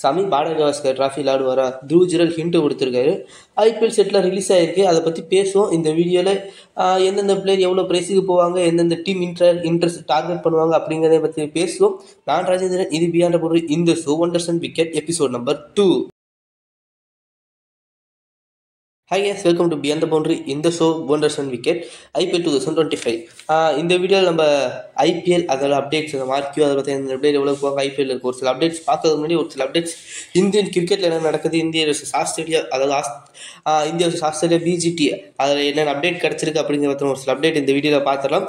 Sami பாடகவாஸ்கர் trophy விளாடுவாரா? Dhruv Jurel hint கொடுத்துருக்காரு. IPL settle release ஆகிருக்கு, அதை பற்றி பேசுவோம் இந்த வீடியோவில். எந்தெந்த பிளேயர் எவ்வளோ ப்ரைஸுக்கு போவாங்க, எந்தெந்த டீம் இன்ட்ரெஸ்ட் டார்கெட் பண்ணுவாங்க அப்படிங்கிறத பற்றி பேசுவோம். நான் ராஜேந்திரன், இது பியாண்ட் த பவுண்டரி. இந்த show wonders and wicket episode number 2. Hi guys, welcome to Beyond the Boundary. இந்த show wonders and wicket IPL 2025. இந்த வீடியோவில் நம்ம ஐபிஎல் அதோட அப்டேட்ஸ், மார்க்கியோ அதை பற்றி இந்த அப்டேட் எவ்வளோ போவாங்க, ஐபிஎல் இருக்க ஒரு சில அப்டேட்ஸ் பார்க்கறதுக்கு முன்னாடி ஒரு சில அப்டேட்ஸ் இந்தியன் கிரிக்கெட்டில் என்ன நடக்குது, இந்தியா வர்சஸ் ஆஸ்திரேலியா, அதாவது இந்தியா வர்சஸ் ஆஸ்திரேலியா பிஜிடி அதில் என்னென்ன அப்டேட் கிடச்சிருக்கு அப்படிங்கிற ஒரு சில அப்டேட் இந்த வீடியோவில் பார்த்துடலாம்.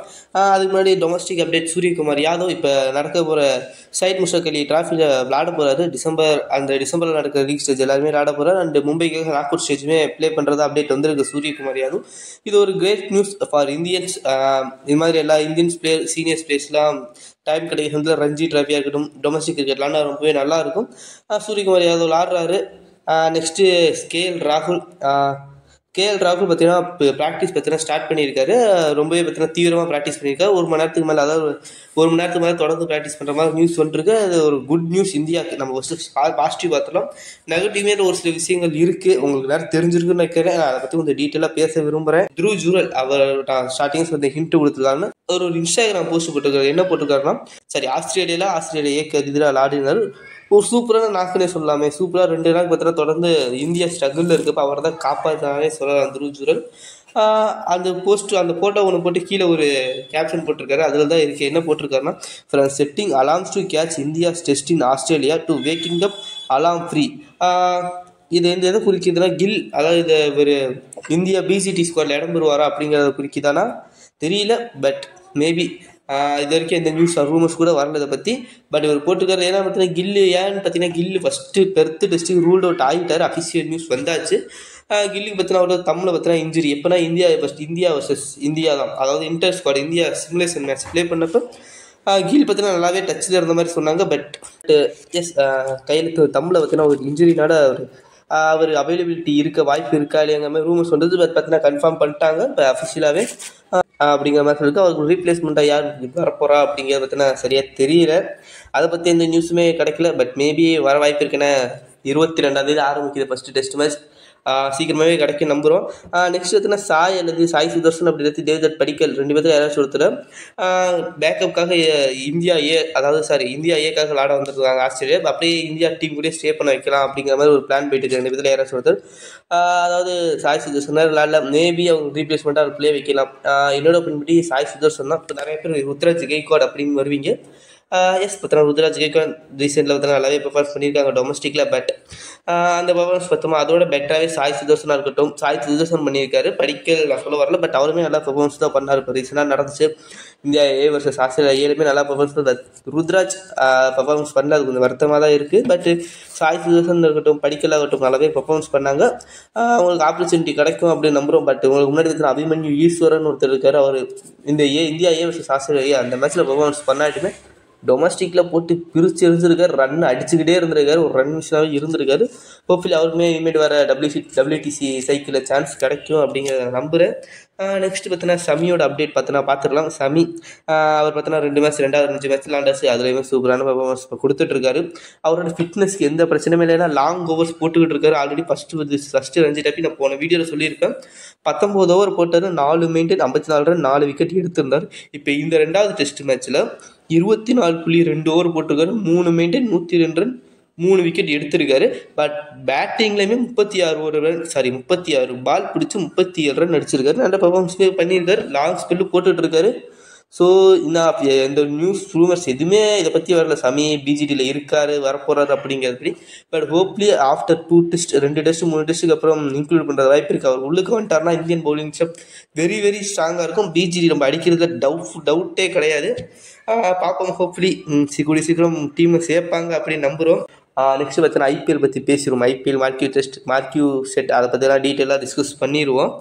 அதுக்கு முன்னாடி டொமஸ்டிக் அப்டேட், சூரியகுமார் யாதவ் இப்போ நடக்க போகிற சைட் முஷ்டாக் அலி ட்ராஃபியில் விளாட போகிறாரு. டிசம்பரில் நடக்கிற லீக் ஸ்டேஜ் எல்லாருமே விளாட போகிறார். அண்ட் மும்பைக்காக நாக் அவுட் ஸ்டேஜுமே ப்ளே பண்ணுறதா அப்டேட் வந்திருக்கு சூரியகுமார் யாதவ். இது ஒரு கிரேட் நியூஸ் ஃபார் இந்தியன்ஸ். இது மாதிரி எல்லா இந்தியன்ஸ் பிளேயர், சீனியர்ஸ் பிளேயர்ஸ்லாம் டைம் கிடைக்கிறதுல ரஞ்சி ட்ராஃபியாக இருக்கட்டும், டொமஸ்டிக் கிரிக்கெட்லாம் ரொம்பவே நல்லா இருக்கும். சூரியகுமார் யாதவ் விளாடுறாரு. நெக்ஸ்ட்டு கேஎல் ராகுல் பார்த்தீங்கன்னா இப்போ ப்ராக்டிஸ் பார்த்தீங்கன்னா ஸ்டார்ட் பண்ணியிருக்காரு. ரொம்பவே பார்த்தீங்கன்னா தீவிரமாக ப்ராக்டிஸ் பண்ணியிருக்காரு. ஒரு மணி நேரத்துக்கு மேலே, அதாவது ஒரு மணி நேரத்துக்கு மேலே தொடர்ந்து ப்ராக்டிஸ் பண்ணுற மாதிரி நியூஸ் வந்துருக்கு. அது ஒரு குட் நியூஸ் இந்தியாவுக்கு. நம்ம ஃபஸ்ட்டு பாசிட்டிவ் பார்த்துலாம். நெகட்டிவ்மே ஒரு சில விஷயங்கள் இருக்குது, உங்களுக்கு நேரம் தெரிஞ்சிருக்குன்னு நினைக்கிறேன். நான் அதை பற்றி கொஞ்சம் டீட்டெயிலாக பேச விரும்புகிறேன். த்ருவ் ஜுரல் அவர் ஸ்டார்டிங்ஸ் வந்து ஹிண்ட் கொடுத்துருக்காருன்னு ஒரு இன்ஸ்டாகிராம் போஸ்ட் போட்டிருக்காரு. என்ன போட்டிருக்காருன்னா, ஆஸ்திரேலியா ஏக்கு எதிராக விளையாடினார். ஒரு சூப்பரான நாக்குனே சொல்லலாமே. சூப்பராக 2 நாள் பார்த்தீங்கன்னா தொடர்ந்து இந்தியா ஸ்ட்ரகிளில் இருக்கப்போ அவர் தான் காப்பாற்றானே சொல்லலாம் த்ருவ் ஜுரல். அந்த ஃபோட்டோ ஒன்று போட்டு கீழே ஒரு கேப்ஷன் போட்டிருக்காரு. அதில் தான் இருக்குது. என்ன போட்டிருக்காருன்னா, from setting alarms to catch India's test in Australia to waking up alarm free. இது எதை குறிக்குதுன்னா, கில், அதாவது இது ஒரு இந்தியா பிசிடி ஸ்குவாடில் இடம் பெறுவாரா அப்படிங்கிறத குறிக்குதானா தெரியல. பட் மேபி இது வரைக்கும் இந்த நியூஸ் ரூமர்ஸ் கூட வரல இதை பற்றி. பட் இவர் போட்டுக்காரு. ஏன்னா பார்த்தீங்கன்னா கில்லு ஃபஸ்ட்டு பெர்த்து டெஸ்ட்டுக்கு ரூல்ட் அவுட் ஆகிட்டார். அஃபிஷியல் நியூஸ் வந்தாச்சு. கில்லுக்கு பார்த்தீங்கன்னா அவரோட தமிழை பார்த்தீங்கன்னா இன்ஜுரி எப்போனா இந்தியா வர்சஸ் இந்தியா தான், அதாவது inter squad India simulation match play பண்ணப்போ கில் பார்த்தீங்கன்னா நல்லாவே டச்சில் இருந்த மாதிரி சொன்னாங்க. பட் எஸ், கையில் தமிழை பார்த்தீங்கன்னா ஒரு இன்ஜுரினால அவர் அவைலபிலிட்டி இருக்க வாய்ப்பு இருக்கா இல்லையாங்கிற மாதிரி ரூமர்ஸ் வந்தது. பட் பார்த்தீங்கன்னா கன்ஃபார்ம் பண்ணிட்டாங்க இப்போ அஃபிஷியலாகவே அப்படிங்கிற மாதிரி சொல்லிட்டு. அவருக்கு ரீப்ளேஸ்மெண்ட்டாக யார் வரப்போகிறா அப்படிங்கிறத பார்த்தீங்கன்னா சரியாக தெரியல. அதை பற்றி எந்த நியூஸுமே கிடைக்கல. பட் மேபி வர வாய்ப்பு இருக்குன்னா 22ஆம் தேதி ஆரம்பிக்குது ஃபஸ்ட்டு டெஸ்ட் மேட்ச். சீக்கிரமாகவே கிடைக்கும் நம்புகிறோம். நெக்ஸ்ட் பார்த்தீங்கன்னா சாய் சுதர்சன் அப்படி இல்லாட்டி தேவ்தத் படிக்கல் 2 பேருக்கு யாராச்சும் ஒருத்தர் பேக்கப்புக்காக இந்தியா ஏக்காக விளாட வந்துருக்காங்க ஆஸ்திரேலியா. அப்படியே இந்தியா டீம் கூட ஸ்டே பண்ண வைக்கலாம் அப்படிங்கிற மாதிரி ஒரு பிளான் போயிட்டு இருக்கு 2 பேருக்கு யாராச்சும் ஒருத்தர். அதாவது சாய் சுதர்சன் விளாடல, மேபி அவங்க ரீப்ளேஸ்மெண்ட்டாக அவர் ப்ளே வைக்கலாம். என்னோட பின்படி சாய் சுதர்சன் தான். இப்போ நிறைய பேர் ருத்ராஜ் கெய்க்வாட் அப்படின்னு வருவீங்க. எஸ் பார்த்தோன்னா ருத்ராஜ் கெய்க்வாட் ரீசெண்டில் பார்த்தோன்னா நல்லாவே பெர்ஃபார்மன்ஸ் பண்ணியிருக்காங்க டொமஸ்டிக்கில். பட் அந்த பெர்ஃபார்மன்ஸ் பார்த்தோமா அதோட பெட்டராகவே சாய் சுதர்சனாக இருக்கட்டும். சாய் சுதர்சன் பண்ணியிருக்காரு, படிக்கல் நான் சொல்ல வரல. பட் அவருமே நல்லா பெர்ஃபார்மன்ஸ் தான் பண்ணார். இப்போ ரீசெண்டாக நடந்துச்சு இந்தியா ஏ வர்சஸ் ஆஸ்திரேலியா ஏழுமே நல்லா பெர்ஃபார்மன்ஸ். ருத்ராஜ் பெர்ஃபார்மன்ஸ் பண்ணல, அது கொஞ்சம் வருத்தமாக தான் இருக்குது. பட் சாய் சுதர்சன் இருக்கட்டும், படிக்கலாகட்டும் நல்லாவே பெர்ஃபார்மன்ஸ் பண்ணாங்க. அவங்களுக்கு ஆப்பர்ச்சுனிட்டி கிடைக்கும் அப்படின்னு நம்புகிறோம். பட் உங்களுக்கு முன்னாடி பார்த்தீங்கன்னா அபிமன்யு ஈஸ்வரன் ஒருத்தர் இருக்கார். அவர் இந்த இந்தியா ஏ வர்சஸ் ஆஸ்திரேலியா அந்த மேட்ச்சில் பெர்ஃபார்மன்ஸ் பண்ணாட்டுமே டொமஸ்டிக்கில் போட்டு பிரித்து இருந்திருக்காரு, ரன் அடிச்சுக்கிட்டே இருந்திருக்காரு, ஒரு ரன் மிஷனாகவே இருந்திருக்காரு. ஹோப்ஃபுல்லி அவருக்குமே இனிமேட் வர டபிள்யூடிசி சைக்கிளில் சான்ஸ் கிடைக்கும் அப்படிங்கிறத நம்புகிறேன். நெக்ஸ்ட் பார்த்தீங்கன்னா சமியோட அப்டேட் பார்த்துடலாம். சமி அவர் பார்த்தீங்கன்னா 2 மேட்ச் விளாண்டாச்சு. அதுலேயுமே சூப்பரான பெர்ஃபார்மன்ஸ் கொடுத்துட்ருக்காரு. அவரோட ஃபிட்னஸ்க்கு எந்த பிரச்சனையும் இல்லைன்னா லாங் ஓவர்ஸ் போட்டுக்கிட்டு இருக்காரு. ஆல்ரெடி ஃபஸ்ட்டு ரஞ்சி டாப்பி நான் போன வீடியோவில் சொல்லியிருக்கேன். 19 ஓவர் போட்டார், 4 மெயின்டைன், 54 ரன், 4 விக்கெட் எடுத்திருந்தார். இப்போ இந்த 2வது டெஸ்ட் மேட்ச்சில் 24.2 ஓவர் போட்டிருக்காரு, 3 மெயின்டைன், 102 ரன், 3 விக்கெட் எடுத்திருக்காரு. பட் பேட்டிங்லேயுமே 36 பால் பிடிச்சி 37 ரன் அடிச்சிருக்காரு. நல்ல பெர்ஃபார்மன்ஸ் பண்ணியிருக்காரு. லாங் ஸ்பெல்லு போட்டுட்டு இருக்காரு. ஸோ இந்த நியூஸ் ரூமர்ஸ் எதுவுமே இதை பற்றி வரல. சமி பிஜிடியில் இருக்காரு, வரப்போகிறாரு அப்படிங்கிறது. But hopefully after 2 test 2 test 3 டெஸ்ட்டுக்கு அப்புறம் இன்க்ளூட் பண்ணுற வாய்ப்பு இருக்குது. அவர் உள்ளுக்கு வந்துட்டார்னா Indian bowling shape very very ஸ்ட்ராங்காக இருக்கும். பிஜிடி நம்ம அடிக்கிறதுல டவுட்டே கிடையாது. பார்ப்போம். ஹோப்ஃபுல்லி கூடிய சீக்கிரம் டீமை சேர்ப்பாங்க அப்படின்னு நம்புகிறோம். நெக்ஸ்ட் பார்த்தீங்கன்னா ஐபிஎல் பற்றி பேசிடுவோம். ஐபிஎல் மார்க்கியூ செட் அதை பற்றிலாம் டீட்டெயிலாக டிஸ்கஸ் பண்ணிடுவோம்.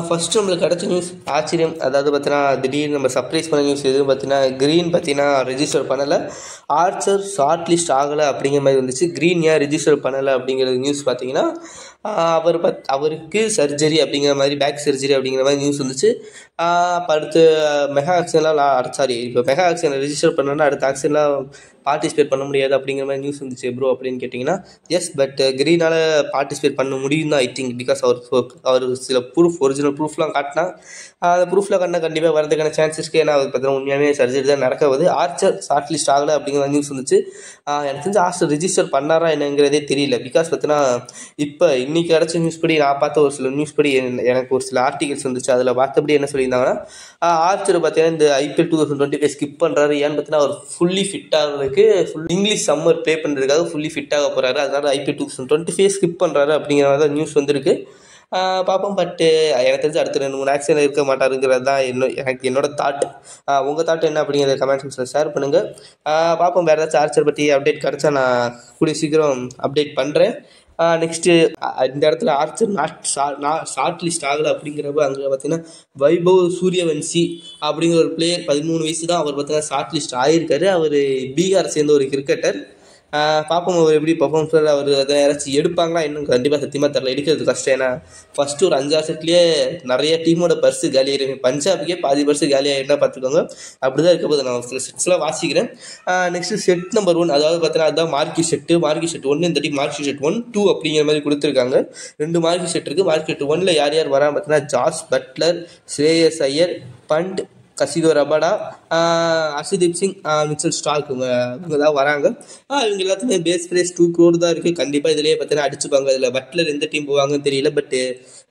ஃபஸ்ட்டு நம்மளுக்கு கிடச்ச நியூஸ் ஆச்சரியம். அதாவது பார்த்தீங்கன்னா திடீர்னு நம்ம சர்ப்ரைஸ் பண்ண நியூஸ் எதுவும் பார்த்தீங்கன்னா க்ரீன் பார்த்தீங்கன்னா ரெஜிஸ்டர் பண்ணலை, ஆர்ச்சர் ஷார்ட் லிஸ்ட் ஆகலை அப்படிங்கிற மாதிரி வந்துச்சு. க்ரீன் ஏன் ரெஜிஸ்டர் பண்ணலை அப்படிங்கிற நியூஸ் பார்த்தீங்கன்னா அவருக்கு சர்ஜரி அப்படிங்கிற மாதிரி, பேக் சர்ஜரி அப்படிங்கிற மாதிரி நியூஸ் வந்துச்சு. அப்போ அடுத்து மெகா ஆக்ஷன்லாம் சாரி, இப்போ மெகா ஆக்ஷனை ரிஜிஸ்டர் பண்ணோன்னா அடுத்த ஆக்ஷன்லாம் பார்ட்டிசிபேட் பண்ண முடியாது அப்படிங்கிற மாதிரி நியூஸ் வந்துச்சு ப்ரோ அப்படின்னு கேட்டிங்கன்னா, எஸ், பட் கிரீனால் பார்ட்டிசிபேட் பண்ண முடியும் தான் ஐ திங்க். பிகாஸ் அவர் சில ஒரிஜினல் ப்ரூஃப்லாம் காட்டினா, அந்த ப்ரூஃபில் காட்டினா கண்டிப்பாக வரதுக்கான சான்சஸ் இருக்குது. ஏன்னா அவர் பார்த்தீங்கன்னா உண்மையாகவே சர்ஜரி தான் நடக்குது. ஆர்ச்சர் ஷார்ட் லிஸ்ட் ஆகலை அப்படிங்கிற நியூஸ் வந்துச்சு. எனக்கு தெரிஞ்சு ஆர்ச்சர் ரிஜிஸ்டர் பண்ணாரா என்னங்கிறதே தெரியல. பிகாஸ் பார்த்தீங்கன்னா இப்போ இன்றைக்கி கிடச்ச நியூஸ் படி, நான் பார்த்த ஒரு சில நியூஸ் படி, எனக்கு ஒரு சில ஆர்டிகல்ஸ் வந்துச்சு. அதில் பார்த்தபடி என்ன சொல்லியிருந்தாங்கன்னா, ஆர்ச்சர் பார்த்தீங்கன்னா இந்த IPL 2025 ஸ்கிப் பண்ணுறாரு. ஏன்னு பார்த்தீங்கன்னா அவர் ஃபுல்லி ஃபிட் ஆகிறதுக்கு, இங்கிலீஷ் சம்மர் ப்ளே பண்ணுறதுக்காக ஃபுல்லி ஃபிட் ஆக போகிறாரு. அதனால IPL 2025 ஸ்கிப் பண்ணுறாரு அப்படிங்கிற மாதிரி தான் நியூஸ் வந்திருக்கு. பார்ப்போம். பட்டு எனக்கு தெரிஞ்சு அடுத்த 2-3 ஆக்ஷனில் இருக்க மாட்டாருங்கிறது தான் என்னோட தாட். உங்கள் தாட் என்ன அப்படிங்கிறத கமெண்ட் செக்ஷனில் ஷேர் பண்ணுங்கள். பார்ப்போம். வேறு ஏதாச்சும் ஆர்ச்சர் பற்றி அப்டேட் கிடச்சா நான் கூடிய சீக்கிரம் அப்டேட் பண்ணுறேன். நெக்ஸ்ட்டு இந்த இடத்துல ஆர்ச்சர் ஷார்ட் லிஸ்ட் ஆகலை அப்படிங்கிறப்ப அங்கே பார்த்தீங்கன்னா வைபவ் சூரியவன்சி அப்படிங்கிற ஒரு பிளேயர், 13 வயசு தான். அவர் பார்த்தீங்கன்னா ஷார்ட் லிஸ்ட் ஆகியிருக்காரு. அவர் பீகார் சேர்ந்த ஒரு கிரிக்கெட்டர். பார்ப்போம் அவர் எப்படி பர்ஃபார்மன்ஸ். அவர் அதை யாராச்சும் எடுப்பாங்களா இன்னும் கண்டிப்பாக சத்தியமாக தெரில. எடுக்கிறது கஷ்டம். ஏன்னா ஃபஸ்ட்டு ஒரு 5-6 செட்லேயே நிறைய டீமோட பர்ஸு காலி ஆகிருக்கு. பஞ்சாபுக்கே பாதி பர்ஸு காலி ஆகிடுனா பார்த்துக்கோங்க. அப்படி தான் இருக்க போது. நான் சில செட்ஸ்லாம் வாசிக்கிறேன். நெக்ஸ்ட்டு செட் நம்பர் 1, அதாவது பார்த்தீங்கன்னா அதுதான் மார்க்கி செட்டு. மார்க்கி செட் 1, இந்த டீம் மார்க்கி செட் 1, 2 அப்படிங்கிற மாதிரி கொடுத்துருக்காங்க. 2 மார்க்கி செட் இருக்குது. மார்க்கி செட் 1ல் யார் யார் வரான்னு பார்த்தீங்கன்னா Jos Buttler, Shreyas Iyer, Pant, Kagiso Rabada, Harshdeep Singh, Mitchell Starc, இவங்க தான் வராங்க. இவங்க எல்லாத்துக்குமே பேஸ் ப்ரைஸ் 2 crore தான் இருக்குது. கண்டிப்பாக இதிலேயே பார்த்தீங்கன்னா அடிச்சுப்பாங்க. இதில் பட்லர் எந்த டீம் போவாங்கன்னு தெரியல. பட்டு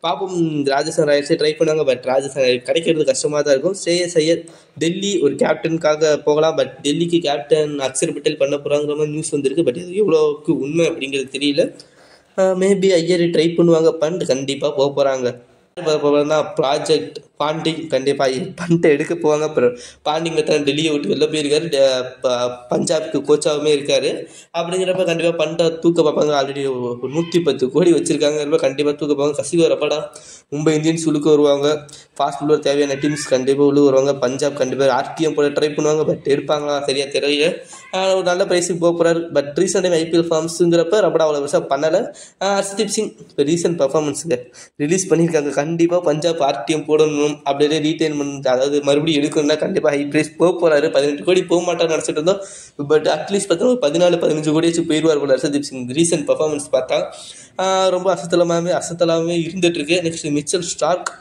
பார்ப்போம். ராஜஸ்தான் ராயல்ஸே ட்ரை பண்ணுவாங்க. பட் ராஜஸ்தான் கிடைக்கிறது கஷ்டமாக தான் இருக்கும். ஸ்ரேயஸ் ஐயர் டெல்லி ஒரு கேப்டனுக்காக போகலாம். பட் டெல்லிக்கு கேப்டன் அக்ஷர் பட்டேல் பண்ண போகிறாங்கிற மாதிரி நியூஸ் வந்திருக்கு. பட் இது எவ்வளோக்கு உண்மை அப்படிங்கிறது தெரியல. மேபி ஐயர் ட்ரை பண்ணுவாங்க. பண்ட் கண்டிப்பாக போக போகிறாங்க. ப்ராஜெக்ட் பாண்டிங் கண்டிப்பாக பண்ணிட்டு எடுக்க போவாங்க. அப்புறம் பாண்டிங் தான் டெல்லியை விட்டு வெளில போயிருக்காரு. பஞ்சாப்க்கு கோச்சாகவுமே இருக்காரு. அப்படிங்கிறப்ப கண்டிப்பாக பண்ணிட்டு தூக்க பார்ப்பாங்க. ஆல்ரெடி 110 கோடி வச்சுருக்காங்க. கண்டிப்பாக தூக்க பார்ப்பாங்க. கசிதோ ரபாடா மும்பை இந்தியன்ஸ் உள்ளுக்கு வருவாங்க. ஃபாஸ்ட் பவுலர் தேவையான டீம்ஸ் கண்டிப்பாக உள்ளே வருவாங்க. பஞ்சாப் கண்டிப்பாக RTM போல ட்ரை பண்ணுவாங்க. பட் எடுப்பாங்களா சரியாக தெரியல. ஒரு நல்ல ப்ரைஸுக்கு போக போகிறாரு. பட் ரீசெண்ட் டைம் IPL ஃபார்ம்ஸுங்கிறப்ப ரபடா அவ்வளோ பெருசாக பண்ணலை. ஹர்ஷதீப் சிங் இப்போ ரீசெண்ட் பர்ஃபார்மன்ஸுக்கு ரிலீஸ் பண்ணியிருக்காங்க. கண்டிப்பாக பஞ்சாப் RTM போடணும், அப்படியே ரீட்டைன் பண்ண, அதாவது மறுபடியும் எடுக்கணும்னா கண்டிப்பாக ஹை ப்ரைஸ் போக போகிறாரு. 18 கோடி போக மாட்டான்னு நினச்சிட்டு இருந்தோம். பட் அட்லீஸ்ட் பார்த்தோன்னா 14-15 கோடி வச்சு போயிடுவார் போல ஹர்ஷதீப் சிங். ரீசெண்ட் பர்ஃபார்மன்ஸ் பார்த்தா ரொம்ப அசத்தலாமே இருந்துகிட்ருக்கு. நெக்ஸ்ட் மிச்சல் ஸ்டார்க்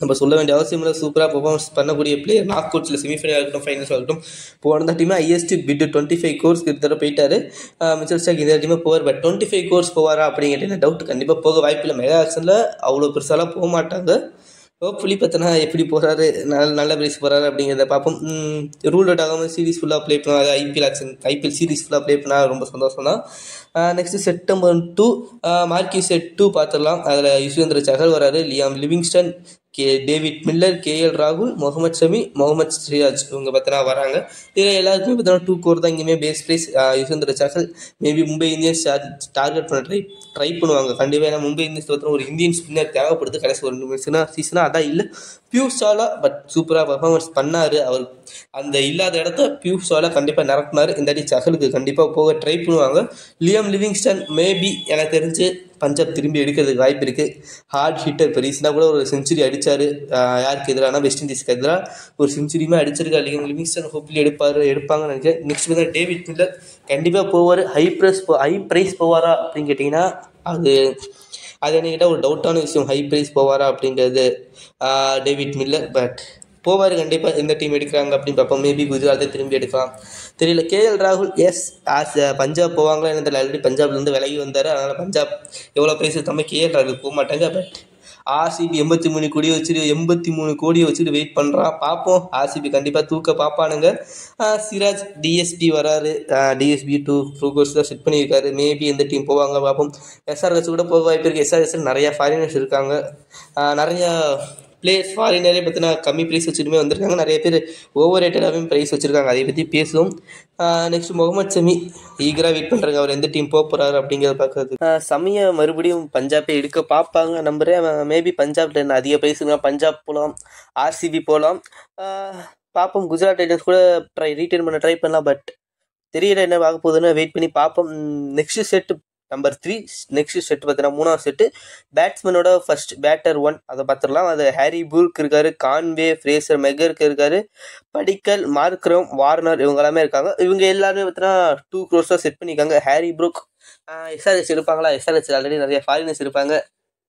நம்ம சொல்ல வேண்டிய அவசியம் இல்லை. சூப்பராக பர்ஃபார்மன்ஸ் பண்ணக்கூடிய பிளேயர். நாக் அவுட்ஸில் செமிஃபைனல் ஆகட்டும், ஃபைனல்ஸ் ஆகட்டும் போன டீமே ஹையஸ்ட் பிட் 25 crores கிட்ட போயிட்டாரு. மிச்சல் ஸ்டார்க் இந்த டீமே போவார். பட் 25 crores போவாரா அப்படிங்கிற டவுட். கண்டிப்பாக போக வாய்ப்பில்லை. மெகா ஆக்ஷனில் அவ்வளோ பெருசாலாம் போக மாட்டாங்க. ஹோப்ஃபுல்லி பார்த்தோன்னா எப்படி போகிறாரு, நல்ல பிரைஸ் போகிறாரு அப்படிங்கிறத பார்ப்போம். ரூல் அவுட் ஆகாமல் சீரீஸ் ஃபுல்லாக ப்ளே பண்ணால், IPL சீரீஸ் ஃபுல்லாக ப்ளே பண்ணால் ரொம்ப சந்தோஷம் தான். நெக்ஸ்ட்டு செப்டம்பர் 2 மார்க்கி செட் 2 பார்த்துடலாம். அதில் யுஸ்வேந்திர சஹல் வராரு, Liam Livingstone, David Miller, KL ராகுல், முகமது ஷமி, முகமது சிராஜ் இவங்க பார்த்தோன்னா வராங்க. இதில் எல்லாருக்குமே பார்த்தோன்னா 2 crore தான் இங்கேயுமே base price. Yuzvendra Chahal maybe Mumbai Indians target பண்ண ட்ரை பண்ணுவாங்க கண்டிப்பாக. ஏன்னா மும்பை இந்தியன்ஸ் பார்த்தோன்னா ஒரு இந்தியன் ஸ்பின்னர் தேவைப்படுது. கடைசி ஒரு 2 சீசனாக அதான் இல்லை. பியூர் ஷாலா பட் சூப்பராக பர்ஃபார்மன்ஸ் பண்ணார். அவர் அந்த இல்லாத இடத்த பியூர் ஷாலா கண்டிப்பாக நிரப்பினார். இந்த அடி சஹலுக்கு கண்டிப்பாக போக ட்ரை பண்ணுவாங்க. லியாம் லிவிங்ஸ்டன் மேபி எனக்கு தெரிஞ்சு பஞ்சாப் திரும்பி எடுக்கிறதுக்கு வாய்ப்பு இருக்குது. Heart hitter. இப்போ ரீசெண்டாக கூட ஒரு செஞ்சுரி அடித்தார். யாருக்கு எதிரானா வெஸ்ட் இண்டீஸ்க்கு எதிராக ஒரு செஞ்சுரியுமே அடிச்சிருக்காரு. லிவிங்ஸ்டன் ஹோப்ஃபுல்லி எடுப்பாங்கன்னு நினைக்கிறேன். நெக்ஸ்ட் பார்த்தா டேவிட் மில்லர் கண்டிப்பாக போவார். ஹை ப்ரைஸ் போவாரா அப்படின்னு கேட்டிங்கன்னா அது என்கிட்ட ஒரு டவுட்டான விஷயம். ஹை ப்ரைஸ் போவாரா அப்படிங்கிறது டேவிட் மில்லர். பட் போவார் கண்டிப்பாக. எந்த டீம் எடுக்கிறாங்க அப்படின்னு பார்ப்போம். மேபி குஜராத்தை திரும்பி எடுக்கலாம் தெரியல. KL ராகுல் எஸ் பஞ்சாப் போவாங்களா என்ன தெரியல. ஆல்ரெடி பஞ்சாப்லேருந்து விலகி வந்தார். அதனால் பஞ்சாப் எவ்வளோ ப்ரைஸ் தம்மே KL ராகுல் போக மாட்டாங்க. பட் RCB 83 கோடியை வச்சுட்டு வெயிட் பண்ணுறான். பார்ப்போம். RCB கண்டிப்பாக தூக்க பார்ப்பானுங்க. சிராஜ் DSP வராரு. DSP 2 crores தான் செட் பண்ணியிருக்காரு. மேபி எந்த டீம் போவாங்க பார்ப்போம். SRH கூட போக வாய்ப்பு இருக்குது. SRH நிறையா ஃபாரினர்ஸ் இருக்காங்க. நிறையா பிளேயர்ஸ் ஃபாரினரே பார்த்தீங்கன்னா கம்மி ப்ரைஸ் வச்சுட்டுமே வந்திருக்காங்க. நிறைய பேர் ஓவர் ரேட்டடாகவும் ப்ரைஸ் வச்சுருக்காங்க. அதை பற்றி பேசுவோம். நெக்ஸ்ட் முகமது ஷமி ஈகராக வெயிட் பண்ணுறாங்க. அவர் எந்த டீம் போக போகிறாரு அப்படிங்கிறத பார்க்கறது. ஷமியை மறுபடியும் பஞ்சாபை எடுக்க பார்ப்பாங்க நம்புகிறேன். மேபி பஞ்சாப்ல என்ன அதிக ப்ரைஸுங்க. பஞ்சாப் போகலாம், RCB போகலாம். பார்ப்போம். குஜராத் டைட்டன்ஸ் கூட ரீட்டைன் பண்ண ட்ரை பண்ணலாம். பட் தெரியல என்ன பார்க்க போகுதுன்னு வெயிட் பண்ணி பார்ப்போம். Next set number 3. Next set பார்த்தீங்கன்னா 3வது செட்டு பேட்ஸ்மேனோட ஃபர்ஸ்ட் பேட்டர் 1 அதை பார்த்துடலாம். அது ஹாரி ப்ரூக் இருக்காரு, கான்வே, ஃப்ரேசர் மெகர்க் இருக்காரு, படிக்கல், மார்க்ரம், வார்னர் இவங்க எல்லாமே இருக்காங்க. இவங்க எல்லாருமே பார்த்தீங்கன்னா 2 crores தான் செட் பண்ணியிருக்காங்க. ஹாரி ப்ரூக் எஸ்ஆர்ஹெச் இருப்பாங்களா? எஸ்ஆர்ஹெச் ஆல்ரெடி நிறைய ஃபாரினர்ஸ் இருப்பாங்க,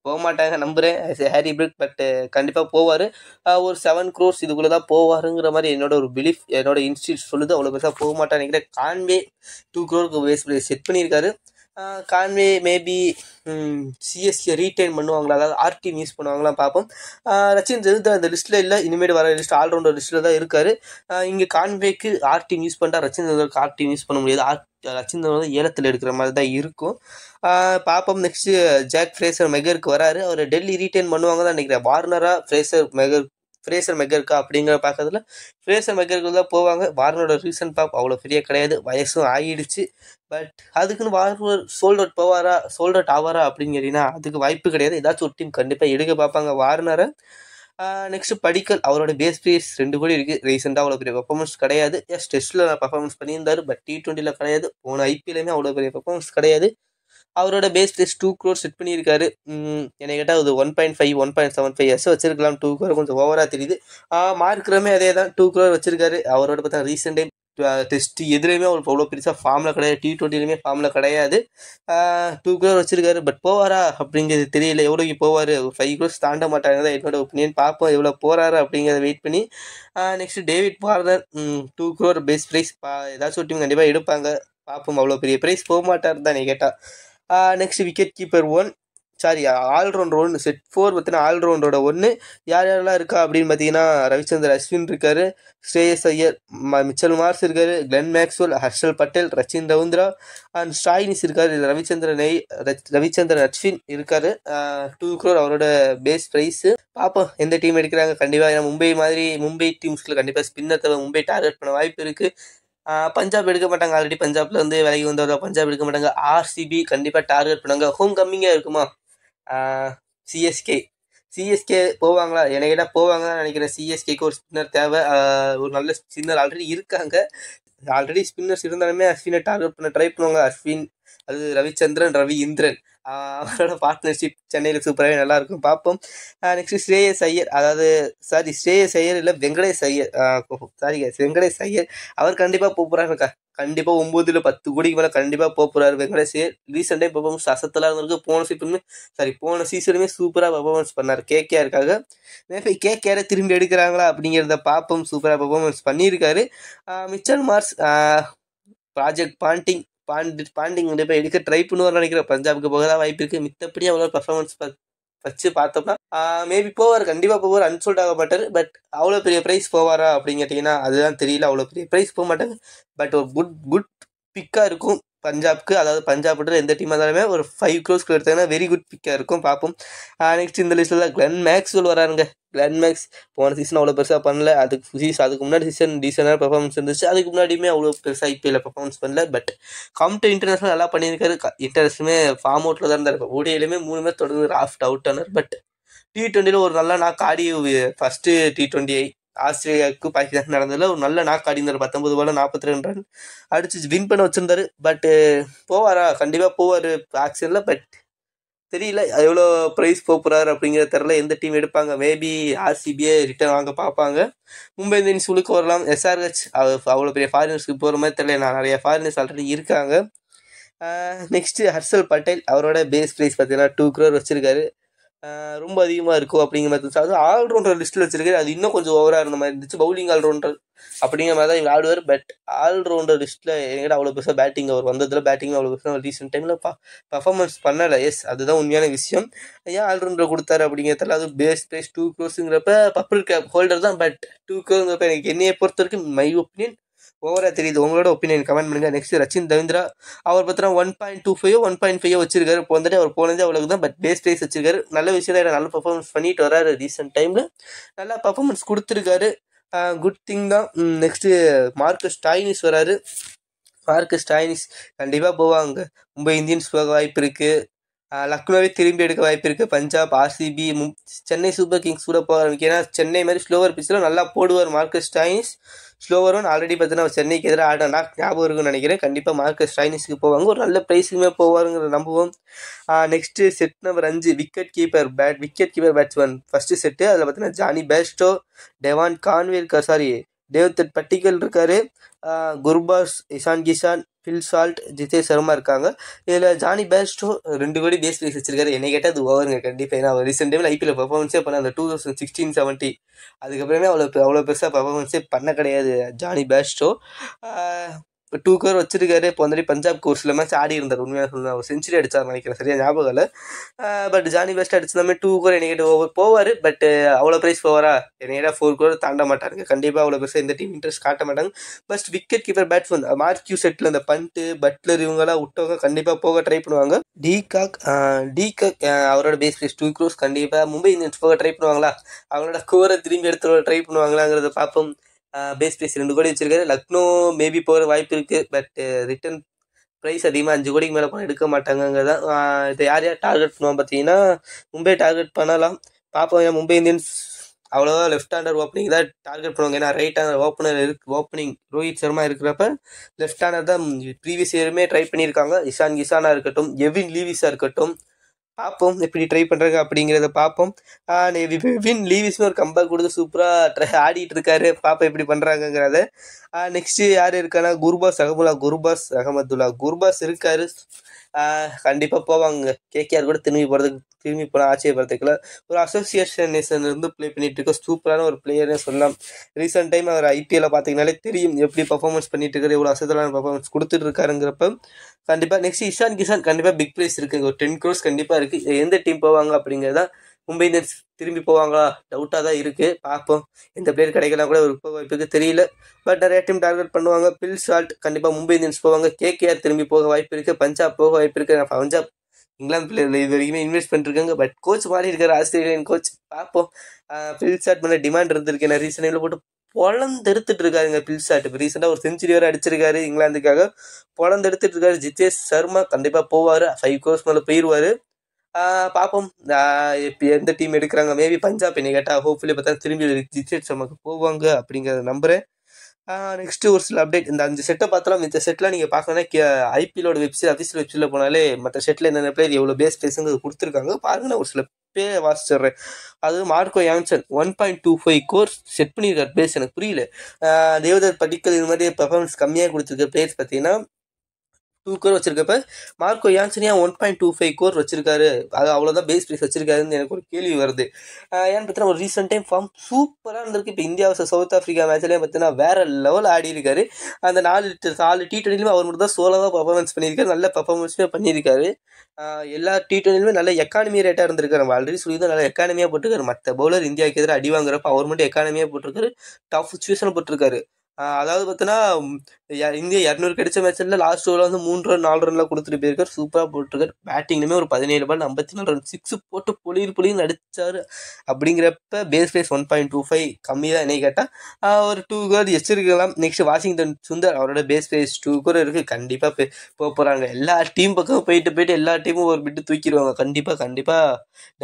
போக மாட்டாங்க நம்புறேன் ஹாரி பிரிக். பட் கண்டிப்பாக போவார். ஒரு 7 crores இதுக்குள்ளே தான் போவாருங்கிற மாதிரி என்னோட ஒரு பிலீஃப், என்னோட இன்ஸ்டியூட் சொல்லுது. அவ்வளோ பெருசாக போக மாட்டான்னு நினைக்கிறேன். கான்வே 2 crore பேஸ் செட் பண்ணியிருக்காரு. கான்வே மேபி சிஎஸ்கே ரீட்டைன் பண்ணுவாங்களா, அதாவது ஆர்டிஎம் யூஸ் பண்ணுவாங்களாம் பார்ப்போம். ரச்சின் ரவீந்திரா அந்த லிஸ்ட்டில் இல்லை, இனிமேல் வர லிஸ்ட் ஆல்ரவுண்டர் லிஸ்ட்டில் தான் இருக்கார். இங்கே கான்வேக்கு ஆர்டிஎம் யூஸ் பண்ணிட்டா ரச்சின் ரவீந்திராவுக்கு ஆர்டிஎம் யூஸ் பண்ண முடியாது. ரச்சின் ரவீந்திரா ஏலத்தில் எடுக்கிற மாதிரி தான் இருக்கும். பார்ப்போம். நெக்ஸ்ட்டு ஜாக் ஃப்ரேசர் மெகருக்கு வராரு. அவர் டெல்லி ரீட்டைன் பண்ணுவாங்க தான் நினைக்கிறேன். வார்னரா ஃப்ரேசர் மெகருக்கா அப்படிங்கிற பார்க்கறதுல ஃப்ரேசர் மெகருக்கு தான் போவாங்க. வார்னரோட ரீசன்ட் பாப் அவ்வளோ பெரிய கிடையாது, வயசும் ஆகிடுச்சு. பட் அதுக்குன்னு வார்னர் சோல்ட் அவுட் ஆவாரா அப்படின்னு கேட்டிங்கன்னா அதுக்கு வாய்ப்பு கிடையாது. ஏதாச்சும் ஒரு டீம் கண்டிப்பாக எடுக்க பார்ப்பாங்க வார்னரை. நெக்ஸ்ட் படிக்கல், அவரோட பேஸ் ப்ரைஸ் 2 கோடி இருக்குது. ரீசெண்டாக அவ்வளோ பெரிய பர்ஃபார்மன்ஸ் கிடையாது. டெஸ்ட்டில் பர்ஃபார்மன்ஸ் பண்ணியிருந்தார், பட் T20 கிடையாது. போன ஐபிஎல்லையுமே அவ்வளோ பெரிய பர்ஃபார்மன்ஸ் கிடையாது. அவரோட பேஸ் ப்ரைஸ் 2 crore செட் பண்ணியிருக்காரு. என்னை கேட்டால் அது 1.5 1.75 எஸ் வச்சிருக்கலாம். 2 crore கொஞ்சம் ஓவராக தெரியுது. மார்க்கிறமே அதே தான், 2 crore வச்சிருக்காரு. அவரோட பார்த்தா ரீசெண்ட் டைம் டெஸ்ட் எதுலேயுமே அவருக்கு அவ்வளோ பெருசாக ஃபார்மில் கிடையாது, T20 ஃபார்மில் கிடையாது. 2 crore வச்சிருக்காரு. பட் போவாரா அப்படிங்கிறது தெரியல. எவ்வளோக்கு போவார்? 5 crores தாண்ட மாட்டாங்க தான் என்னோட ஒப்பீனியன். பார்ப்போம் எவ்வளோ போகிறாரு அப்படிங்கிறத வெயிட் பண்ணி. Next David Warner 2 crore base price. ஏதாச்சும் ஒரு டீம் கண்டிப்பாக எடுப்பாங்க, பார்ப்போம். அவ்வளோ பெரிய ப்ரைஸ் போக மாட்டார் தான் நீ கேட்டால். Next wicket keeper 1, sorry allrounder 1, set 4 பார்த்தீங்கன்னா ஆல்ரவுண்டரோட 1 யார் யாரெல்லாம் இருக்கா அப்படின்னு பார்த்தீங்கன்னா ரவிச்சந்திரன் அஸ்வின் இருக்காரு, ஸ்ரேயஸ் ஐயர், மிச்சல் மார்ஸ் இருக்காரு, Glenn Maxwell, Harshal Patel, Rachin Ravindra and Stoinis இருக்காரு. ரவிச்சந்திரன் அஸ்வின் இருக்காரு. 2 crore அவரோட பேஸ் ப்ரைஸ். பார்ப்போம் எந்த டீம் எடுக்கிறாங்க. கண்டிப்பாக மும்பை டீம்ஸ்க்கு கண்டிப்பாக ஸ்பின்னர் தவிர மும்பை டார்கெட் பண்ண வாய்ப்பு இருக்குது. பஞ்சாப் எடுக்க மாட்டாங்க, ஆல்ரெடி பஞ்சாப்ல இருந்து விலகி வந்தவங்க. பஞ்சாப் எடுக்க மாட்டாங்க. ஆர்சிபி கண்டிப்பாக டார்கெட் பண்ணாங்க. ஹோம் கம்மிங்காக இருக்குமா? சிஎஸ்கே போவாங்களா? என்னை கேட்டால் போவாங்க தான் நினைக்கிறேன். சிஎஸ்கேக்கு ஒரு ஸ்பின்னர் தேவை. ஒரு நல்ல ஸ்பின்னர் ஆல்ரெடி இருக்காங்க. ஆல்ரெடி ஸ்பின்னர்ஸ் இருந்தாலுமே அஸ்வினை டார்கெட் பண்ண ட்ரை பண்ணுவாங்க. அஸ்வின், அது ரவிச்சந்திரன், ரவி இந்திரன், அவரோட பார்ட்னர்ஷிப் சென்னையில் சூப்பராகவே நல்லாயிருக்கும், பார்ப்போம். நெக்ஸ்ட் ஸ்ரேயஸ் ஐயர் இல்லை வெங்கடேஷ் ஐயர் அவர் கண்டிப்பாக போகிறாருக்கா. கண்டிப்பாக 9 இல்ல 10 கோடிக்கு மேலே கண்டிப்பாக போகிறாரு வெங்கடேஷ் ஐயர். ரீசெண்டாக பெர்ஃபார்மன்ஸ் அசத்தலாம் இருந்திருக்கு. போன சீசனுமே சூப்பராக பெர்ஃபார்மன்ஸ் பண்ணார் கேகேஆருக்காக. மேபி கேகேஆரை திரும்பி எடுக்கிறாங்களா அப்படிங்கிறத பார்ப்போம். சூப்பராக பெர்ஃபார்மன்ஸ் பண்ணியிருக்காரு. மிச்சல் மார்ஸ், ப்ராஜெக்ட் பாண்டிங் கண்டிப்பாக எடுக்க ட்ரை பண்ணுவார்னு நினைக்கிறேன். பஞ்சாபுக்கு போக தான் வாய்ப்பு இருக்குது. மித்தப்படி அவ்வளோ பர்ஃபார்மன்ஸ் வச்சு பார்த்தோம்னா மேபி போவார், கண்டிப்பாக போவார், அன்சோல்ட் ஆக மாட்டார். பட் அவ்வளோ பெரிய ப்ரைஸ் போவாரா அப்படின்னு கேட்டிங்கன்னா அதுதான் தெரியல. அவ்வளோ பெரிய ப்ரைஸ் போக மாட்டாங்க. பட் ஒரு குட் பிக்காக இருக்கும் பஞ்சாப்க்கு. அதாவது பஞ்சாப் எந்த டீமாக இருந்தாலுமே ஒரு 5 crores எடுத்தாங்கன்னா வெரி குட் பிக்காக இருக்கும், பார்ப்போம். நெக்ஸ்ட் இந்த லிஸ்ட்டில் கிளென் மேக்ஸ்வெல் வராருங்க. கிளென் மேக்ஸ் போன சீசன் அவ்வளோ பெருசாக பண்ணல. அதுக்கு முன்னாடி சீசன் டீசெண்டான பெர்ஃபார்மன்ஸ் இருந்துச்சு. அதுக்கு முன்னாடியுமே அவ்வளோ பெருசாக ஐபிஎல்ல பெர்ஃபார்மன்ஸ் பண்ணல. பட் இன்டர்நேஷனல் நல்லா பண்ணியிருக்காரு. இன்டர்நேஷனலுமே ஃபார்ம் அவுட்டில் தான் இருந்தார். ஓடிஐலையுமே 3 மேட்ச் தொடர்ந்து ராஃப்ட் அவுட் ஆனார். பட் T20 ஒரு நல்ல நாக்கு ஆடி, ஃபஸ்ட்டு T20 ஆஸ்திரேலியாவுக்கு பாகிஸ்தான் நடந்ததில் ஒரு நல்ல நாக்கு ஆடி இருந்தார். 19 பால் 42 ரன் அடிச்சு வின் பண்ண வச்சிருந்தாரு. பட் போவாரா? கண்டிப்பாக போவார் ஆக்ஷனில். பட் தெரியல எவ்வளோ ப்ரைஸ் போகிறாரு அப்படிங்கிறது தெரில. எந்த டீம் எடுப்பாங்க? மேபி ஆர்சிபியே ரிட்டர்ன் வாங்க பார்ப்பாங்க. மும்பை இந்தியன்ஸ் உள்ளுக்கு வரலாம். எஸ்ஆர்ஹெச் அவ்வளோ பெரிய ஃபாரினர்ஸ்க்கு போகிற மாதிரி தெரியல. நிறைய ஃபாரினர்ஸ் ஆல்ரெடி இருக்காங்க. நெக்ஸ்ட்டு ஹர்ஷல் பட்டேல், அவரோட பேஸ் ப்ரைஸ் பார்த்தீங்கன்னா 2 crore வச்சுருக்காரு. ரொம்ப அதிகமாக இருக்கும் அப்படிங்கிற மாதிரி இருந்துச்சு. அது ஆல்ரவுண்டர் லிஸ்ட்டில் வச்சிருக்காரு. அது இன்னும் கொஞ்சம் ஓவராக இருந்த மாதிரி இருந்துச்சு. பவுலிங் ஆல்ரவுண்டர் அப்படிங்கிற மாதிரி தான் இவர் ஆடுவார். பட் ஆல்ரவுண்டர் லிஸ்ட்டில் எங்கிட்ட அவ்வளோ பெருசாக பேட்டிங் அவர் வந்ததில் பேட்டிங் அவ்வளோ பெருசாக ரீசெண்ட் டைமில் பர்ஃபார்மன்ஸ் பண்ணலை. எஸ், அதுதான் உண்மையான விஷயம். ஏன் ஆல்ரவுண்டர் கொடுத்தாரு அப்படிங்கிறதுல அது base price 2 crores purple cap holder தான். பட் 2 crores எனக்கு என்னையை பொறுத்த வரைக்கும் மை ஒப்பீனியன் ஓவராக தெரியுது. உங்களோட ஒப்பீனியன் கமெண்ட் பண்ணுங்கள். நெக்ஸ்ட் ரச்சின் ரவீந்திரா, அவர் பார்த்தீங்கன்னா 1.25 1.5 வச்சிருக்காரு. இப்போ வந்துட்டு அவர் போனதே அவ்வளோக்கு தான். பட் பேஸ் ப்ரைஸ் வச்சிருக்காரு. நல்ல விஷயம் தான். நல்ல பர்ஃபார்மன்ஸ் பண்ணிட்டு வராரு. ரீசெண்ட் டைமில் நல்லா பர்ஃபார்மன்ஸ் கொடுத்துருக்காரு. குட் திங் தான். நெக்ஸ்ட்டு மார்க்கஸ் ஸ்டாயினிஸ் வராரு. மார்க்கஸ் ஸ்டாயினிஸ் கண்டிப்பாக போவாங்க. மும்பை இந்தியன்ஸ் போக வாய்ப்பு இருக்குது. லக்னோவே திரும்பி எடுக்க வாய்ப்பு இருக்குது. Punjab, RCB, Chennai super Kings கூட போக ஆரம்பிக்கும். ஏன்னா சென்னை மாதிரி ஸ்லோவர் பிச்சில் நல்லா போடுவார் மார்க்கஸ் ஸ்டாயினிஸ். ஸ்லோவரும் ஆல்ரெடி பார்த்தீங்கன்னா சென்னைக்கு எதிராக ஆடினா ஞாபகம் இருக்குன்னு நினைக்கிறேன். கண்டிப்பாக மார்க்கஸ் ஸ்டாயினிஸ்க்கு போவாங்க, ஒரு நல்ல ப்ரைஸுக்குமே போவாருங்கிற நம்புவோம். Next set number 5 wicket keeper batsman first set. அதில் பார்த்தீங்கன்னா Jonny Bairstow, Devon Conway sorry Devdutt Padikkal இருக்காரு, குர்பாஸ், இஷான் கிஷான், ஃபில் சால்ட், ஜிதேஷ் சர்மா இருக்காங்க. இதில் ஜானி பேஸ்டோ 2 கோடி பேஸ் ப்ரைஸ் வச்சிருக்காரு. என்னை கேட்டால் அது ஓவருங்க கண்டிப்பாக. ஏன்னா அவர் ரீசெண்ட் டைமில் ஐபிஎல் பர்ஃபார்மன்ஸே பண்ண அந்த 2016-17 அதுக்கப்புறமே அவ்வளோ பெருசாக பர்ஃபார்மன்ஸே பண்ண கிடையாது ஜானி பேஸ்டோ. 2 crore வச்சிருக்காரு. இப்போ வந்து பஞ்சாப் கோர்ஸில் மேட்ச் ஆடி இருந்தார். உண்மையாக சொல்லணும், அவர் செஞ்சுரி அடிச்சார் நினைக்கிறேன், சரியா ஞாபகம் இல்லை. பட் ஜானி பெஸ்ட் அடிச்சிருந்தாமே 2 crore என்னை போவார். பட் அவ்வளோ ப்ரைஸ் போவாரா? என்னையா 4 crore தாண்ட மாட்டாருங்க கண்டிப்பாக. அவ்வளோ பெருசாக இந்த டீம் இன்ட்ரெஸ்ட் காட்ட மாட்டாங்க. First wicket keeper batsman marquee settle அந்த பண்ட்டு பட்லர் இவங்கெல்லாம் விட்டவங்க கண்டிப்பாக போக ட்ரை பண்ணுவாங்க. டீகாக் அவரோட பேஸ் ப்ரைஸ் 2 crores. கண்டிப்பாக மும்பை இந்தியன்ஸ் போக ட்ரை பண்ணுவாங்களா? அவங்களோட கோரை திரும்பி எடுத்து ட்ரை பண்ணுவாங்களாங்கிறத பார்ப்போம். பேஸ் ப்ரைஸ் 2 கோடி வச்சிருக்காரு. லக்னோ மேபி போகிற வாய்ப்பு இருக்குது. பட் ரிட்டர்ன் ப்ரைஸ் அதிகமாக 5 கோடிக்கு மேலே போனால் எடுக்க மாட்டாங்கிறதான். இதை யார் டார்கெட் பண்ணுவாங்க பார்த்தீங்கன்னா மும்பை டார்கெட் பண்ணலாம், பார்ப்போம். ஏன்னா மும்பை இந்தியன்ஸ் அவ்வளோவா லெஃப்ட் ஹேண்டர் ஓப்பனிங் தான் டார்கெட் பண்ணுவாங்க. ஏன்னா right hander opening Rohit Sharma இருக்கிறப்ப லெஃப்ட் ஹேண்டர் தான் ப்ரீவியஸ் இயருமே ட்ரை பண்ணியிருக்காங்க. இஷான் கிஷானாக இருக்கட்டும், எவின் லீவிஸாக இருக்கட்டும், பார்ப்போம் எப்படி ட்ரை பண்ணுறாங்க அப்படிங்கிறத பார்ப்போம். வின் லீவிஸ்னு ஒரு கம்பேக் கொடுத்து சூப்பராக ஆடிட்டு இருக்காரு. பார்ப்போம் எப்படி பண்ணுறாங்கங்கிறத. நெக்ஸ்ட்டு யார் இருக்கானா குர்பாஸ் அகமதுல்லா இருக்காரு. கண்டிப்பாக போவாங்க. கேகேஆர் கூட திரும்பி போனால் ஆச்சரியப்படுறதுக்குள்ள ஒரு அசோசியேஷன் இருந்து ப்ளே பண்ணிட்டு இருக்க சூப்பரான ஒரு பிளேயர்னே சொல்லலாம். ரீசெண்ட் டைம் அவர் ஐபிஎல்ல பார்த்தீங்கன்னாலே தெரியும் எப்படி பர்ஃபார்மன்ஸ் பண்ணிட்டு இருக்காரு, எவ்வளோ அசத்தலான பர்ஃபார்மன்ஸ் கொடுத்துட்டு இருக்காருங்கிறப்ப கண்டிப்பாக. நெக்ஸ்ட் இஷான் கிஷான் கண்டிப்பாக பிக் ப்ரைஸ் இருக்குது, ஒரு 10 crores கண்டிப்பாக இருக்குது. எந்த டீம் போவாங்க அப்படிங்கிறதா. மும்பை இந்தியன்ஸ் திரும்பி போவாங்களா? டவுட்டாக தான் இருக்குது, பார்ப்போம். எந்த பிளேயர் கிடைக்கலாம் கூட ஒரு வாய்ப்புக்கு தெரியல. பட் நிறைய டீம் டார்கெட் பண்ணுவாங்க. பில் சால்ட் கண்டிப்பாக மும்பை இந்தியன்ஸ் போவாங்க. கேகேஆர் திரும்பி போக வாய்ப்பு இருக்குது. பஞ்சாப் போக வாய்ப்பு இருக்குது. பஞ்சாப் இங்கிலாந்து பிளேயர்ல இது வரைக்குமே இன்வெஸ்ட் பண்ணிருக்காங்க. பட் கோச் மாறி இருக்காரு, ஆஸ்திரேலியன் கோச். பார்ப்போம். பில் சாட் மேலே டிமாண்ட் இருந்திருக்கு. ஏன்னா ரீசெண்ட் டைமில் போட்டு பொழந்தெடுத்துட்டு இருக்காருங்க பில் சாட். இப்போ ரீசெண்டாக ஒரு செஞ்சுரி வேறு அடிச்சிருக்காரு இங்கிலாந்துக்காக. பொழந்தெடுத்துட்டு இருக்காரு. ஜிதேஷ் சர்மா கண்டிப்பாக போவார், 5 crores மேலே போயிடுவார். பார்ப்போம் இப்போ எந்த டீம் எடுக்கிறாங்க. மேபி பஞ்சாப் என்னை கேட்டால் ஹோப்ஃபுல்லி பார்த்தா திரும்பி ஜிதேஷ் சர்மாக்கு போவாங்க அப்படிங்கிறத நம்புகிறேன். நெக்ஸ்ட்டு ஒரு சில அப்டேட். இந்த 5 செட்டை பார்த்தலாம். இந்த செட்டில் நீங்கள் பார்க்கணுன்னா ஐபிஎலோட அஃபிஷியல் வெப்சைட்டில் போனாலே மற்ற செட்டில் என்னென்ன பிளேயர் எவ்வளோ பேஸ் ப்ரைஸுங்கிறது கொடுத்துருக்காங்க பாருங்க. நான் ஒரு சில பேரை வாசிச்சிடுறேன். அது மார்க்கோ யான்சன் 1.25 crores செட் பண்ணியிருக்காரு பேஸ். எனக்கு புரியல. தேவதத் படிக்கல் இது மாதிரி பெர்ஃபார்மன்ஸ் கம்மியாக கொடுத்துருக்க பிளேயர்ஸ் பார்த்தீங்கன்னா 2 crore வச்சிருக்கப்ப மார்க்கோ யான்சனியா 1.25 crore வச்சிருக்காரு. அது அவ்வளோதான் பேஸ் ப்ரைஸ் வச்சிருக்காருன்னு எனக்கு ஒரு கேள்வி வருது. ஏன்னு பார்த்தீங்கன்னா ஒரு ரீசெண்ட் டைம் ஃபார்ம் சூப்பராக இருந்திருக்கு. இப்போ இந்தியா வர்சஸ் சவுத் ஆஃப்ரிக்கா மேட்ச்லேயே பார்த்தீங்கன்னா வேற லெவல் ஆடி இருக்காரு. அந்த 4 T20 அவர் மட்டும் தான் சோலோவாக பர்ஃபார்மன்ஸ் பண்ணியிருக்காரு. நல்ல பர்ஃபார்மன்ஸுமே பண்ணியிருக்காரு. எல்லா T20 நல்ல எக்கானமி ரேட்டாக இருந்திருக்காரு. நம்ம ஆல்ரெடி சொல்லி தான் நல்ல எக்கானமியாக போட்டிருக்காரு. மற்ற பவுலர் இந்தியாவுக்கு எதிராக அடி வாங்குறப்ப அவர் மட்டும் எக்கானமியாக போட்டிருக்காரு. டஃப் சுச்சுவேஷனில் போட்டிருக்காரு. அதாவது பார்த்தீங்கன்னா இந்தியா 200 கிடைச்ச மேட்ச்ல லாஸ்ட் ஓவரில் வந்து 3 run 4 ரன்லாம் கொடுத்துட்டு போயிருக்காரு. சூப்பராக போட்டிருக்காரு. பேட்டிங்லுமே ஒரு 17 பால் 54 ரன் 6 போட்டு பொலின்னு அடிச்சாரு. அப்படிங்கிறப்ப பேஸ் ப்ரைஸ் 1.25 கம்மி தான் என்னை கேட்டால். ஒரு 2 crore வச்சிருக்கலாம். நெக்ஸ்ட் வாஷிங்டன் சுந்தர் அவரோட பேஸ் ப்ரைஸ் 2 crore இருக்குது. கண்டிப்பாக போகிறாங்க. எல்லா டீம் பக்கம் போயிட்டு எல்லா டீமும் ஒரு பிட்டு தூக்கிடுவாங்க. கண்டிப்பாக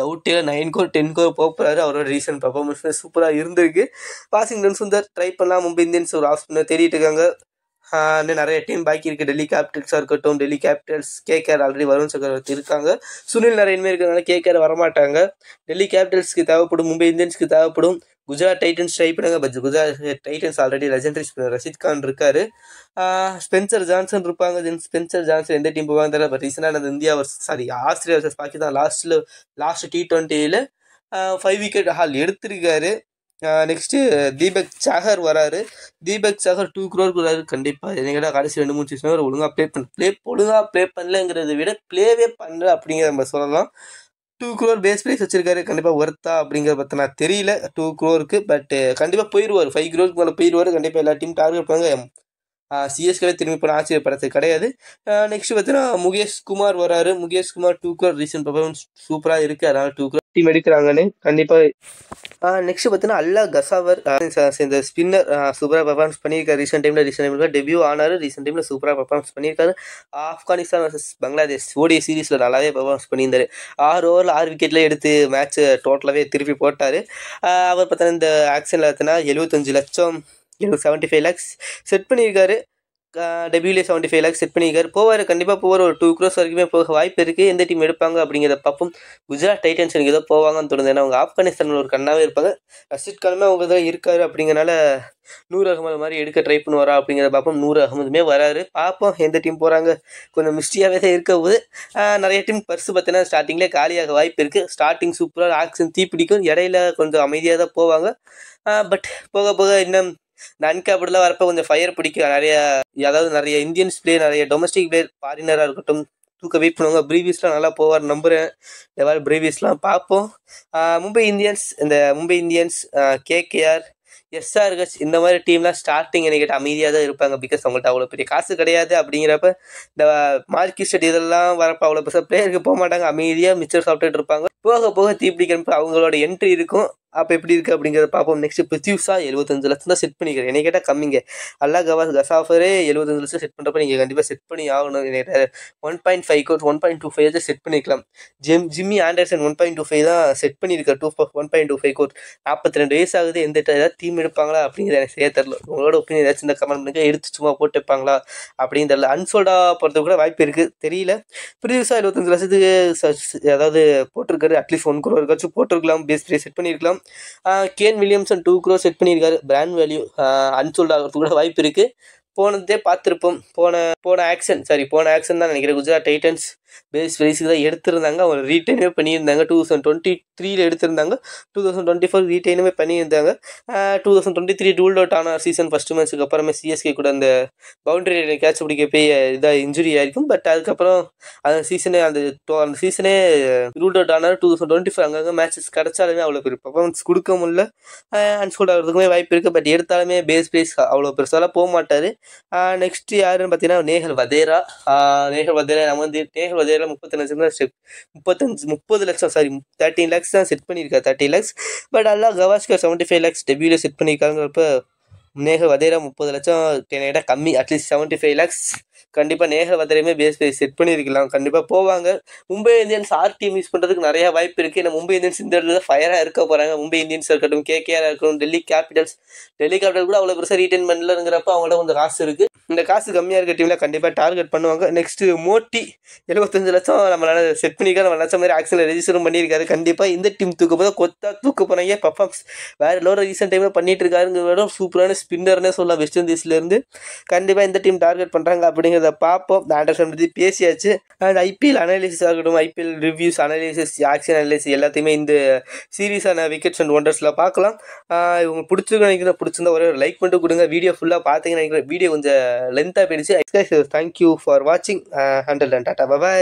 டவுட்டே 9 crore 10 crore போகிறாரு. அவரோட ரீசன்ட் பர்ஃபார்மன்ஸ் சூப்பராக இருந்திருக்கு. வாஷிங்டன் சுந்தர் ட்ரை பண்ணலாம். மும்பை இந்தியன்ஸ் ஒரு ஆஃப் ஸ்பின்னர் தேடிட்டு இருக்காங்க. இன்னும் நிறைய டீம் பாக்கி இருக்குது. டெல்லி கேபிட்டல்ஸாக இருக்கட்டும், Delhi Capitals, KKR already Varun சக்கரவர்த்தி இருக்காங்க. சுனில் நரேன்மே இருக்கிறதுனால கேகேஆர் வரமாட்டாங்க. டெல்லி கேபிட்டல்ஸ்க்கு தேவைப்படும், மும்பை இந்தியன்ஸ்க்கு தேவைப்படும். குஜராத் டைட்டன்ஸ் ட்ரை பண்ணுங்க. But Gujarat Titans already legendary spinner Rashid Khan இருக்காரு. ஸ்பென்சர் ஜான்சன் இருப்பாங்க. ஸ்பென்சர் ஜான்சன் எந்த டீம் போவாங்க தெரியல. பட் ரீசெண்டாக Australia versus Pakistan last T20 5 wicket haul எடுத்திருக்காரு. நெக்ஸ்ட்டு தீபக் சாகர் வராரு. தீபக் சாகர் 2 crore வராரு. கண்டிப்பாக என்னைக்கிட்ட கடைசி 2-3 சீசன் ஒரு ஒழுங்காக ப்ளே பண்ணலங்கிறத விட ப்ளேவே பண்ணல அப்படிங்கிற நம்ம சொல்லலாம். 2 crore பேஸ் ப்ரைஸ் வச்சிருக்காரு. கண்டிப்பாக ஒர்த்தா அப்படிங்கிறத பற்றி நான் தெரியல 2 crore. பட் கண்டிப்பாக போயிடுவார். 5 crore மேலே போயிடுவார். கண்டிப்பாக எல்லா டீம் டார்கெட் பண்ணுவாங்க. சிஎஸ்கே திரும்பி போன ஆச்சரியப்படுறது கிடையாது. நெக்ஸ்ட் பார்த்தீங்கன்னா முகேஷ் குமார் வராரு. Mukesh Kumar 2 crore recent performance சூப்பராக இருக்குது. அதனால் 2 crore டீம் எடுக்கிறாங்கன்னு கண்டிப்பாக. நெக்ஸ்ட் பார்த்தீங்கன்னா அல்லா கசாவர் இந்த ஸ்பின்னர் சூப்பராக பர்ஃபார்மன்ஸ் பண்ணியிருக்காரு. ரீசெண்ட் டைமில் டெபியூ ஆனார். ரீசெண்ட் டைமில் சூப்பராக பர்ஃபார்மன்ஸ் பண்ணியிருக்காரு. ஆப்கானிஸ்தான் வர்சஸ் பங்களாதேஷ் ஓடிஐ சீரீஸில் நல்லாவே பர்ஃபார்மன்ஸ் பண்ணியிருந்தார். 6 ஓவரில் 6 wicketல எடுத்து மேட்ச் டோட்டலாகவே திருப்பி போட்டார். அவர் பார்த்தீங்கன்னா இந்த ஆக்ஷனில் பார்த்தீங்கன்னா 75 லட்சம் 75 lakhs செட் பண்ணியிருக்காரு. டெபியூலே 75 lakhs செட் பண்ணியிருக்காரு. போவார், கண்டிப்பாக போவார். ஒரு 2 crores வரைக்குமே போக வாய்ப்பு இருக்குது. எந்த டீம் எடுப்பாங்க அப்படிங்கிறத பார்ப்போம். குஜராத் டைட்டன்ஸ் எனக்கு ஏதோ போவாங்கன்னு தோணுது. ஏன்னா அவங்க ஆப்கானிஸ்தானில் ஒரு கண்ணாவே இருப்பாங்க. ரஷித் கானுமே அவங்க தான் இருக்காரு. அப்படிங்கிறனால நூர் அகமது மாதிரி எடுக்க ட்ரை பண்ணுவாரா அப்படிங்கிறத பார்ப்போம். நூர் அகமதுமே வராரு. பார்ப்போம் எந்த டீம் போகிறாங்க. கொஞ்சம் மிஸ்டியாகவே தான் இருக்க போது. நிறைய டீம் பர்ஸு பார்த்தீங்கன்னா ஸ்டார்டிங்லேயே காலியாக வாய்ப்பு இருக்குது. ஸ்டார்டிங் சூப்பராக ஆக்ஷன் தீப்பிடிக்கும். இடையில கொஞ்சம் அமைதியாக தான் போவாங்க. பட் போக போக இன்னும் இந்த அன்கேப்டெலாம் வரப்போ கொஞ்சம் ஃபயர் பிடிக்கும். நிறைய இந்தியன்ஸ் பிளேயர், நிறைய டொமஸ்டிக் பிளேயர், ஃபாரினராக இருக்கட்டும் தூக்க வெயிட் பண்ணுவாங்க. பிரீவிஸ்லாம் நல்லா போவார் நம்புகிறேன். எவ்வாறு பிரீவிஸ்லாம் பார்ப்போம். மும்பை இந்தியன்ஸ், கேகேஆர், எஸ்ஆர்ஹெச் இந்த மாதிரி டீம்லாம் ஸ்டார்டிங் எனக்கு அமைதியாக தான் இருப்பாங்க. பிகாஸ் அவங்கள்ட்ட அவ்வளோ பெரிய காசு கிடையாது. அப்படிங்கிறப்ப இந்த மார்க்கெட் ஸ்டேட் இதெல்லாம் வரப்போ அவ்வளோ பெருசாக பிளேயருக்கு போக மாட்டாங்க. அமைதியாக மிச்சர் சாப்பிட்டுட்டு இருப்பாங்க. போக போக தீப்பிடிக்கிறப்ப அவங்களோட என்ட்ரி இருக்கும். அப்போ எப்படி இருக்குது அப்படிங்கிறத பார்ப்போம். நெக்ஸ்ட் பிருத்யூஷா 75 லட்சம் தான் செட் பண்ணிக்கிறேன். என்னை கேட்டால் கம்மிங்க. அல்லா கசாஃபரே 75 லட்சம் செட் பண்ணுறப்ப நீங்கள் கண்டிப்பாக செட் பண்ணி ஆகணும். 1.5 crores 1.25 செட் பண்ணிக்கலாம். ஜிம்மி ஆண்டர்சன் 1.25 தான் செட் பண்ணியிருக்காரு. 1.25 crores 42 வயசு ஆகுது. எந்த ஏதாவது டீம் எடுப்பாங்களா அப்படிங்கிறது எனக்கு சரியா தெரியல. உங்களோட ஒப்பீனியன் ஏதாச்சும் இந்த கமெண்ட் பண்ணுங்க. எடுத்து சும்மா போட்டு வைப்பாங்களா அப்படின்னு தெரியல. அன்சோல்டா போகிறதுக்கு கூட வாய்ப்பு இருக்குது, தெரியல. பிருத்யூஷா 75 லட்சத்துக்கு அதாவது போட்டிருக்காரு. அட்லீஸ்ட் 1 crore இருக்காச்சும் போட்டிருக்கலாம். பேஸ் ப்ரைஸ் செட் பண்ணியிருக்கலாம். கேன் வில்லியம்சன் 2 crores செட் பண்ணியிருக்காரு. பிராண்ட் வேல்யூ அன்சோல்ட் ஆகிறதுக்கு கூட வாய்ப்பு இருக்குது. போனதே பார்த்துருப்போம். போன ஆக்ஷன் தான் நினைக்கிறேன். குஜராத் டைட்டன்ஸ் பேஸ் ப்ரைஸுக்கு தான் எடுத்திருந்தாங்க. அவங்க ரீட்டைனுமே பண்ணியிருந்தாங்க. 2023 எடுத்திருந்தாங்க. 2024 ரீட்டைனுமே பண்ணியிருந்தாங்க. 2023 ரூல்ட் அவுட் ஆன சீசன் ஃபஸ்ட்டு மேட்ச்சுக்கு அப்புறமே சிஎஸ்கே கூட அந்த பவுண்டரி கேட்ச் பிடிக்க போய் இதாக இன்ஜுரி ஆயிருக்கும். பட் அதுக்கப்புறம் அந்த சீசனே ரூல்ட் அவுட் ஆனால் 2024 அங்கங்கே மேட்சஸ் கிடச்சாலுமே அவ்வளோ பெரிய பர்ஃபார்மன்ஸ் கொடுக்க முடியல. அன்ஸ்கோர்ட் ஆகிறதுக்குமே வாய்ப்பு இருக்குது. பட் எடுத்தாலுமே பேஸ் ப்ரைஸ் அவ்வளோ பெருசாலாம் போக மாட்டார். நெக்ஸ்ட் யாருன்னு பார்த்தீங்கன்னா நேஹல் வதேரா. நேஹல் வதேரா 30 லட்சம் 13 lakhs தான் செட் பண்ணியிருக்காரு. 30 lakhs. பட் அல்லா கவாஸ்கர் 75 lakhs டெபியூல செட் பண்ணியிருக்காங்கிறப்ப நேஹல் வதேரா 30 லட்சம் கேட்டா கம்மி. அட்லீஸ்ட் 75 lakhs கண்டிப்பாக நேஹல் வதேராமே பேஸ் ப்ரைஸ் செட் பண்ணியிருக்கலாம். கண்டிப்பாக போவாங்க. மும்பை இந்தியன்ஸ் டீம் யூஸ் பண்ணுறதுக்கு நிறையா வாய்ப்பு இருக்குது. ஏன்னா மும்பை இந்தியன்ஸ் இந்த இடத்துல ஃபயராக இருக்க போகிறாங்க. மும்பை இந்தியன்ஸ் இருக்கட்டும், கேகேஆர் இருக்கட்டும், டெல்லி கேபிட்டல்ஸ் கூட அவ்வளோ பெருசாக ரீட்டைன் பண்ணலங்கிறப்ப அவங்கள்ட்ட கொஞ்சம் காசு இருக்குது. இந்த காசு கம்மியாக இருக்க டீமில் கண்டிப்பாக டார்கெட் பண்ணுவாங்க. நெக்ஸ்ட்டு மோட்டி 75 லட்சம் நம்மளால செட் பண்ணியிருக்காரு. நம்ம லட்சம் மாதிரி ஆக்ஷனில் ரெஜிஸ்டரும் பண்ணியிருக்காரு. கண்டிப்பாக இந்த டீம் தூக்க போகிறாங்க. பர்ஃபார்மன்ஸ் வேறு லோட ரீசெண்ட் டைமில் பண்ணிட்டு இருக்காருங்கிறத சூப்பரான ஸ்பின்னர்னே சொல்லலாம் வெஸ்ட் இண்டீஸ்லேருந்து. கண்டிப்பாக இந்த டீம் டார்கெட் பண்ணுறாங்க அப்படிங்கிறத பார்ப்போம். ஆண்டர்சன் பற்றி பேசியாச்சு. அண்ட் ஐபிஎல் அனாலிசிஸ் ஆகட்டும், IPL reviews, analysis, action analysis எல்லாத்தையுமே இந்த சீரீஸான விக்கெட்ஸ் அண்ட் ஒண்டர்ஸில் பார்க்கலாம். உங்களுக்கு பிடிச்சிருந்தா ஒரே ஒரு லைக் பண்ணிட்டு கொடுங்க. வீடியோ ஃபுல்லாக பார்த்தீங்கன்னா வீடியோ கொஞ்சம் லென்த்தாக போயிடுச்சு. தேங்க்யூ ஃபார் வாட்சிங். Until then ta-ta, by.